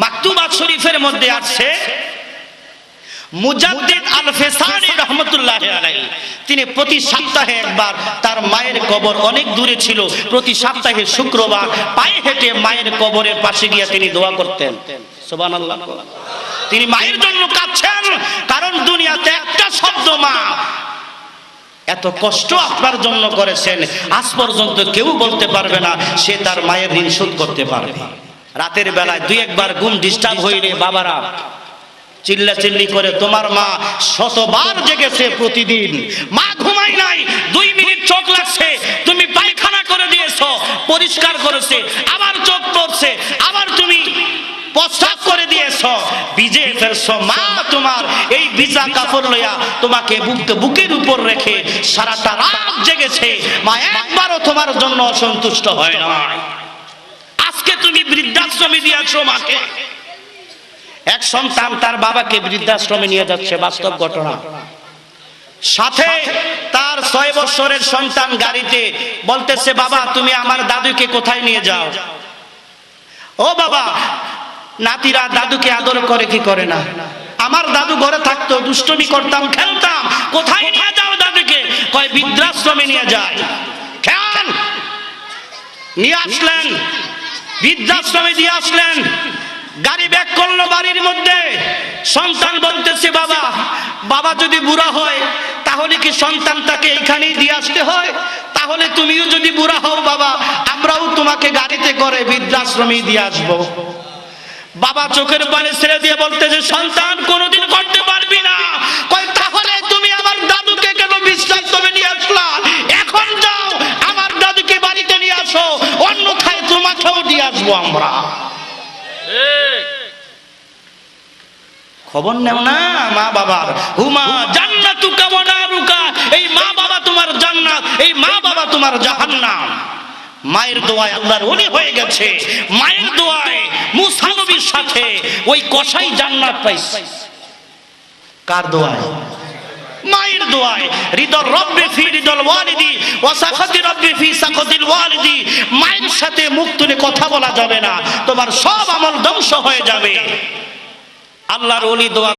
মাকতুবাত শরীফের মধ্যে আছে মুজাদ্দিদ আল ফেসানি রহমাতুল্লাহি আলাইহি তিনি প্রতি সপ্তাহে একবার, তার মায়ের কবর অনেক দূরে ছিল, প্রতি সপ্তাহে শুক্রবার পায়ে হেঁটে মায়ের কবরের পাশে গিয়ে তিনি দোয়া করতেন। সুবহানাল্লাহ। তিনি মায়ের জন্য কাঁদছেন, কারণ দুনিয়াতে একটা শব্দ মা এত কষ্ট আপনার জন্য করেছেন, আজ পর্যন্ত কেউ বলতে পারবে না সে তার মায়ের ঋণ শোধ করতে পারবে। রাতের বেলায় দুই একবার ঘুম ডিস্টার্ব হইলে বাবারা চিল্লাচিল্লি করে, তোমার মা শতবার জেগেছে প্রতিদিন, মা ঘুমাই নাই, 2 মিনিট চোখ লাগছে, তুমি পায়খানা করে দিয়েছো, পরিষ্কার করেছে, আবার চোখ পড়ছে, আবার তুমি প্রস্রাব করে দিয়েছো, ভিজে ফেলছো, মা তোমার এই ভিজা কাপড় লইয়া তোমাকে বুকের উপর রেখে সারাটা রাত জেগেছে, মা একবারও তোমার জন্য অসন্তুষ্ট হয় না। আজকে তুমি বৃদ্ধাশ্রমে দিয়েছো মাকে। এক সন্তান তার বাবাকে বৃদ্ধাশ্রমে নিয়ে যাচ্ছে, বাস্তব ঘটনা। সাথে তার 6 বছরের সন্তান গাড়িতে বলতেছে, বাবা তুমি আমার দাদুকে কোথায় নিয়ে যাও? ও বাবা, নাতিরা দাদুকে আদর করে কি করে না? আমার দাদু ঘরে থাকতো, দুষ্টুমি করতাম, খেলতাম, কোথায় নিয়ে যাও দাদুকে? কয় বৃদ্ধাশ্রমে নিয়ে যায়। খেয়াল নিয়ে আসলেন, বৃদ্ধাশ্রমে দিয়ে আসলেন, গাড়ি ব্যাক করলো বাড়ির মধ্যে। সন্তান বলতেছে, বাবা বাবা যদি বুড়া হয় তাহলে কি সন্তানটাকে এখানেই দিয়ে আসতে হয়? তাহলে তুমিও যদি বুড়া হও বাবা, আমরাও তোমাকে গাড়িতে করে বৃদ্ধাশ্রমে দিয়ে আসবো। বাবা চোখের পানি ছেড়ে দিয়ে বলতেছে, সন্তান কোনোদিন করতে পারবি না। কয় তাহলে তুমি আমার দাদুকে কেন বৃদ্ধাশ্রমে নিয়ে আসলা? এখন যাও আমার দাদুকে বাড়িতে নিয়ে আসো, অন্যথায় তোমাকেও দিয়ে আসবো আমরা। খবর নেও না মা বাবার। হুমা জান্নাতুকা ওয়া নারুকা, এই মা বাবা তোমার জান্নাত, এই মা বাবা তোমার জাহান্নাম। মায়ের দোয়ায় আল্লাহর ওলি হয়ে গেছে, মায়ের দোয়ায় মুসা নবীর সাথে ওই কসাই জান্নাত পাইছে। কার দোয়ায়? মায়ের দোয়ায়। রিদল রব্বি ফি রিদল ওয়ালিদি ওয়া সাখাতি রব্বি ফি সাখাতিল ওয়ালিদি। মায়ের সাথে মুখ তুলে কথা বলা যাবে না, তোমার সব আমল ধ্বংস হয়ে যাবে। আল্লাহর ওলি দোয়া